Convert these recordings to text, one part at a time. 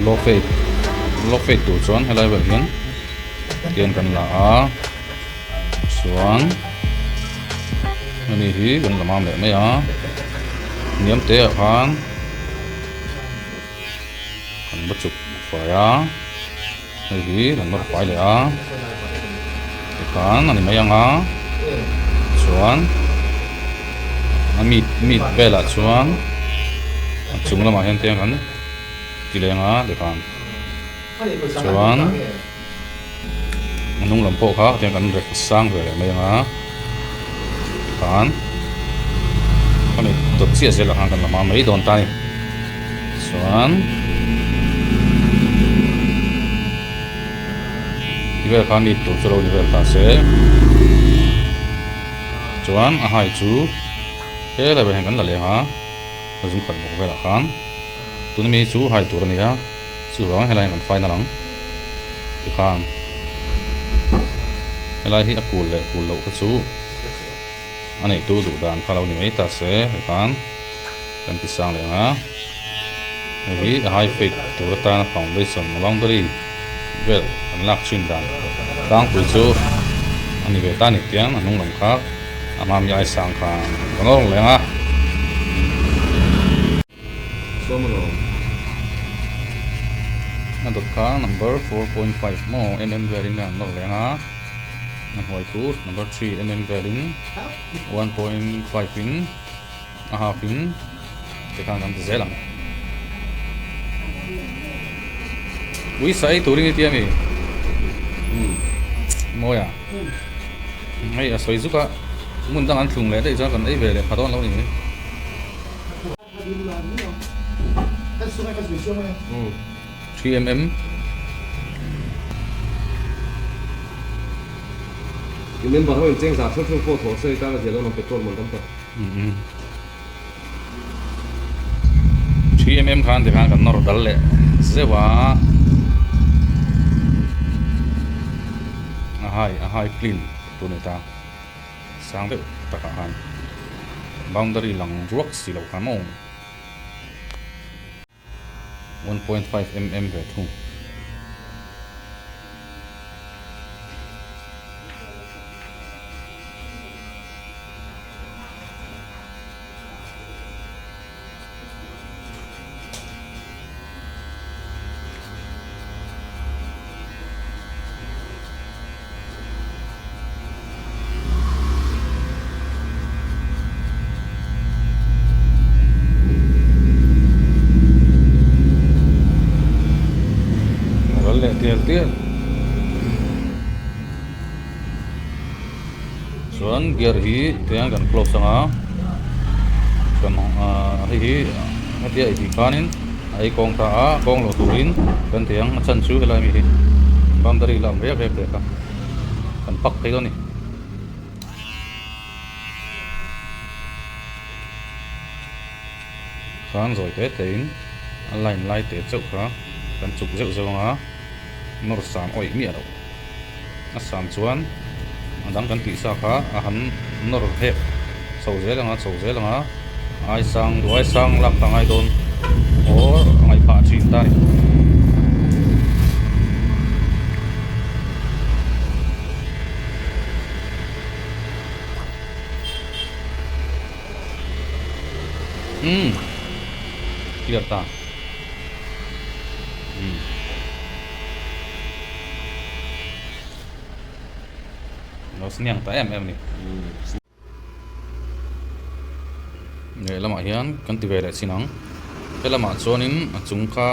low fade tu chuan helai vel hian kian kan la a chuan ani hi kan lamam le mai a niam te a khan kan bachuk faya hei hi kan mar pai le a kan ani mai anga chuan meat bela chuan chung lama hian te kan kilenga de kan chuan nung lam po kha te kan rek sang ve le mai anga kan kami dot chia sel kan lama mai don tai chuan vel kan ni tu chlo ni vel ta se chuan a hai chu he la ben kan la le ha zum khat bo vel kan tu ni chu hai tur ni ha chu wang helai kan fai na lang ti kan helai hi akul lo ka chu anei tu du dan khalau ni mai ta se kan ti sang le ha hi high fit tu ta foundation boundary vel an lak chin dan tang pu chu ani ve ta ni tiang anung lam kha amam yai sang kha ngong le nga somno na kha number 4.5 mo bearing na ngong le nga na hoi tu number 3 bearing 1.5 in a half in te kan kam te lang ui sai turing itiam mi moya ai a soi zuka mun dang an thung le dei cha kan ei ve le phaton lo ni 3 你们把他们检查出过头，所以大概觉得能被做满当当。3 khan de kan nor dal le zewa a hai clean tu ne ta sang de ta ka han boundary lang ruak si lo ka mo 1.5 ve thu tiel chuan gear hi tiang kan close anga kan hi atia hi kanin ai kong ta a kong lo turin kan tiang chan chu helai mi hi boundary lam ve ka kan pak thei do ni kan rồi te tein line lai te chau kha kan chuk zeu anga nor sam oi mi aro a sam chuan adang kan ti sa kha a han nor he so zelanga ai sang lak tangai don or ai pa chin ta clear ta nó nhang ta em ni nge lama hian kan ti ve le chinang he lama chuanin a chung kha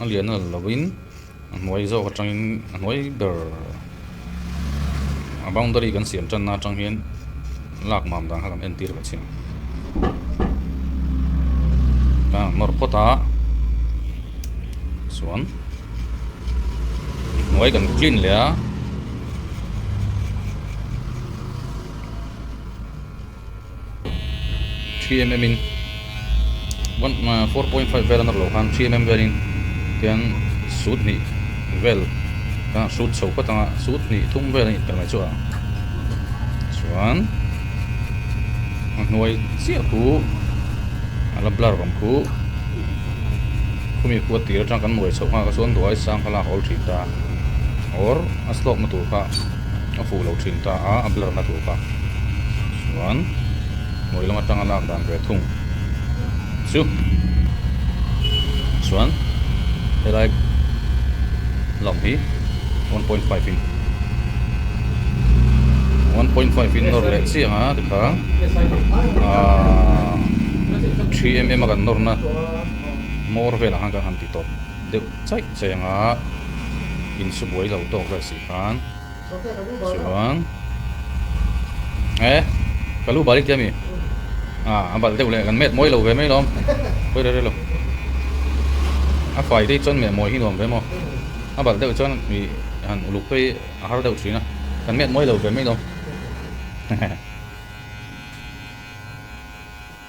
a lian a lovin a hnuai zo ka tangin a hnuai ber a boundary kan siam chan na tang hian lak mam dang halam en tir ka chin ka nor pota chuan hnuai kan clean le a 3 in 4.5 vel anar lo khan 3 velin tian suit ni vel ka suit chho ka tanga suit ni thum vel ni per mai chu a chuan hnuai chia khu ala blar ram khu khumi kuat tir tang kan moi chho nga ka suan duai sang khala hol thin ta or a slop na tur kha a fu lo thin ta a blur na tur kha suan moi lama tang alak dan ve thung chu suan helai lam hi 1.5 in 1.5 in nor le chi nga de ka 3mm kan nor na more vel hang kan han ti top de chai chai nga in su boi lo to ka si kan chuan kalu balik kia mi ambal de ule kan met moi lo ve mai lom koi re lo a fai de chon me moi hi lom ve mo ambal de chon mi han uluk pe har de utrina kan met moi lo ve mai lom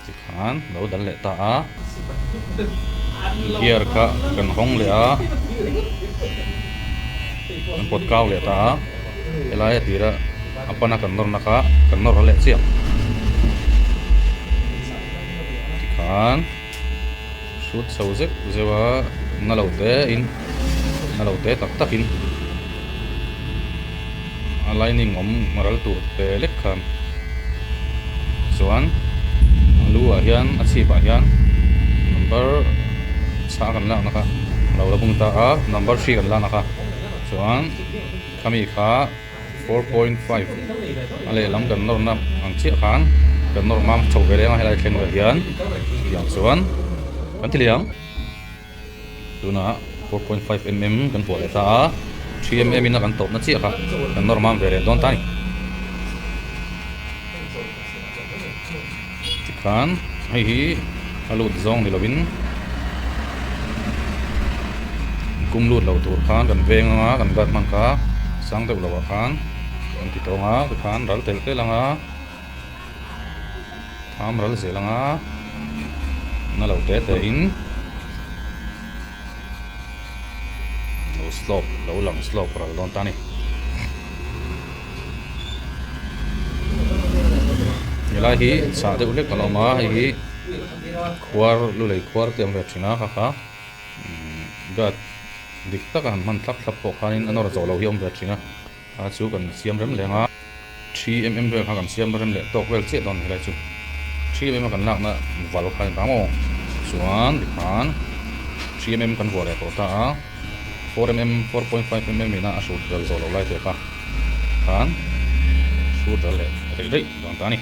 si kan lo dal le ta a gear ka kan hong le a kan pot kau le ta elai tira apana kan nor na ka kan nor le chiang kan shoot sauzek zewa nalote in nalote tak takin aligning om maral tur te lek kan chuan lu a hian a chhip a hian number sa kan la na ka lo la bung ta a number 3 kan la na ka chuan kami kha 4.5 ale lam kan nor na ang chi khan kan nor mam chho ve le nga helai thleng ve hian yang chuan kan tiliang tuna 4.5 mm kan po le ta 3 mm in kan top na chi kha kan nor mam ve le don ta ni kan hei hi alut zong ni lovin kum lut lo tur khan kan veng nga kan gat man ka sang te lo khan kan ti to nga khan ral tel te langa tham ral se langa na lo te te in no slope lo lang slope ral don ta ni yala hi sa de ulek kalama hi khwar lu lei khwar te am ve thina kha kha gat dik tak han man thlap thlap po khanin anor zo lo hi om ve thina a chu kan siam rem lenga 3mm ve kha kan siam rem le tok wel che don helai chu 3mm kan lak na wal khan ta mo chuan khan 3mm kan vo le to ta 4mm 4.5mm na a shoot dal zo lo lai te kha khan shoot dal le rei don ta ni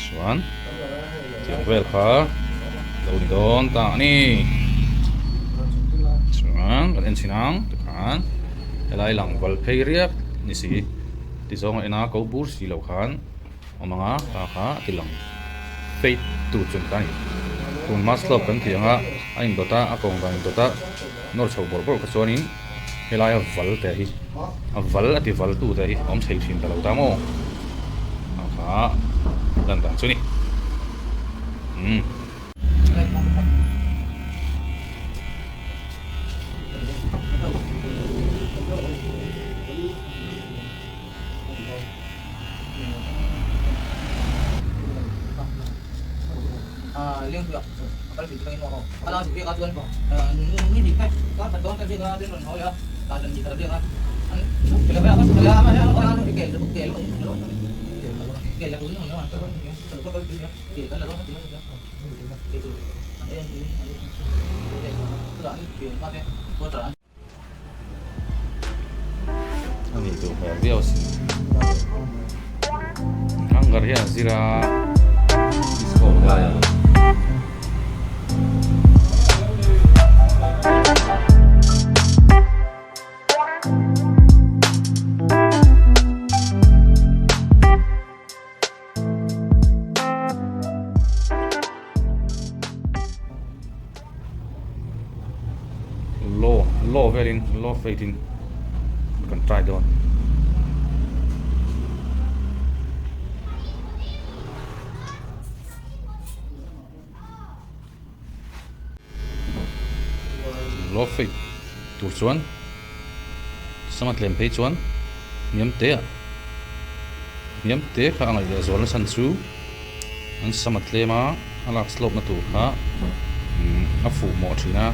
chuan tiang vel kha lo ni don ta ni chuan kan en sinang kan helai lang wal phei riak ni si ti zong ena ko bur si lo khan omanga ka kha tilang fei tu chun ta ni tun maslop kan thianga a in dota a kong kan dota nor chho bor bor ka chuanin helai val te hi a val ati val tu te hi om sei thin ta lo ta mo kha dan dan chu ni liên việc các vị các anh họ là việc các tuần những gì khác các phần đó các việc đến phần hỏi á là lần gì thật việc á cái là cái là mà nó có cái kể được kể luôn kể là cũng nó là cái kể cái là nó ani tu hel dios hangar ya zira disco ya low velin low fading can try down low fade tu chuan samat lem phei chuan miam te kha angai le zol san chu an samat lema alak slope na tu kha a fu mo thina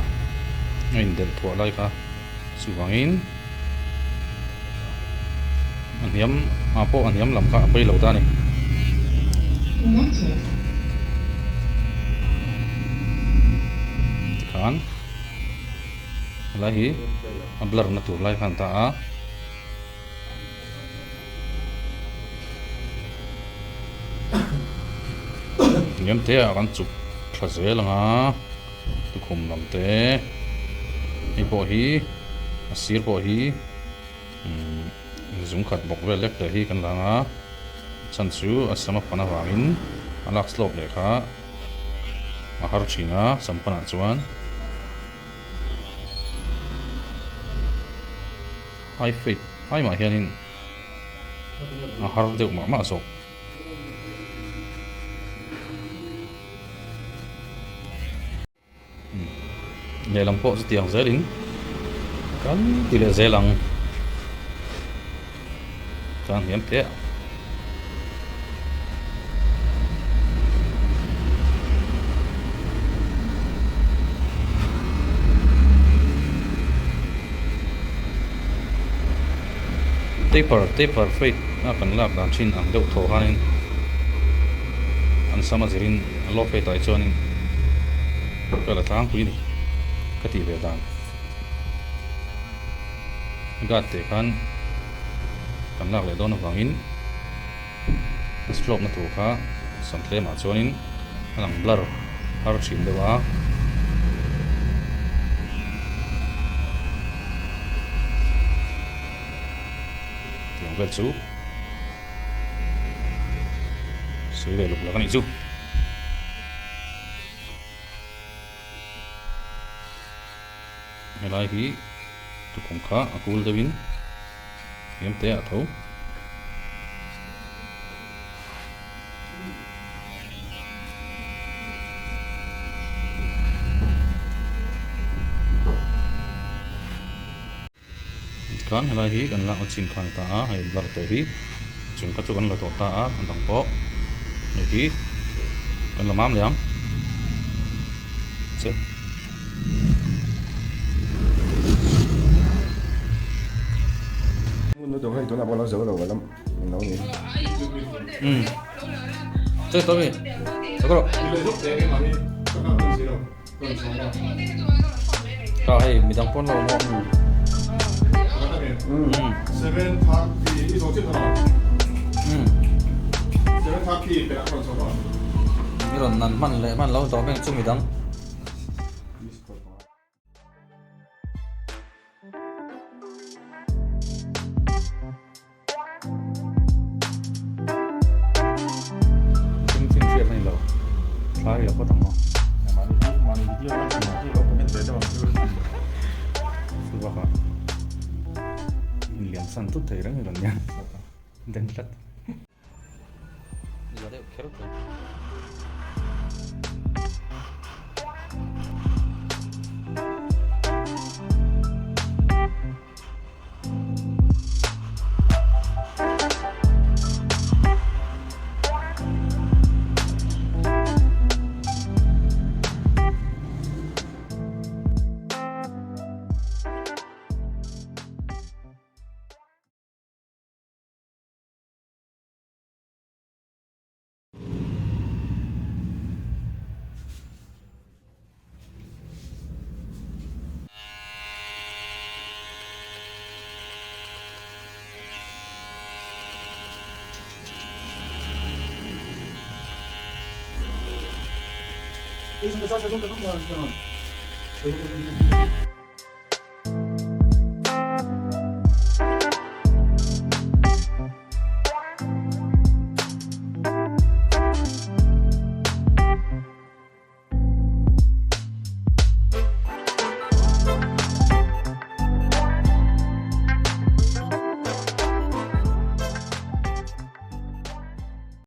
in del thua lai kha suwangin aniam apo aniam lam kha pai lo ta ni kan lahi a blur na tu lai khan ta a aniam te a kan chuk thla zel anga tu khum lam te hi po hi a sir po hi zum khat bok vel lek te hi kan langa chan chu a sama pana wangin alak slope le kha a har thina sampana chuan high fate high ma hianin a har deuh ma sok nhảy làm bộ tiếng dễ đến kan tỷ lệ dễ lăng kan hiếm thế taper fate kan lak dan chin ang deuh tho hanin an sama zirin lo fe tai chuanin kala thang pui ni kati ve dan gat te khan kan lak le don wangin slope na tu kha samtle ma chuanin alang blur har thin dewa tiang vel chu sui ve luk la kan chu helai hi tu kum kha akul dewin yem te a tho kan helai hi kan la chin khan ta a hai lar te hi chung ka chu kan la to ta a kan tang po ni hi kan la mam liang che nó tụi hay tụi nào bao lâu sửa rồi lắm mình nấu gì chơi tôi đi có rồi hay mình đang phun lâu nọ 세븐 타키 이 도체 더 세븐 타키 배랑 건 저거 이런 난만 lâu đó bên chung mình đang Thái là có thằng không? 많이 이디어가 이거 보면 되죠. Sudah kak. Liang santut thấy rất là nha. Den lật. Giờ đây kéo rồi. Isso, pessoal, vocês vão pegar um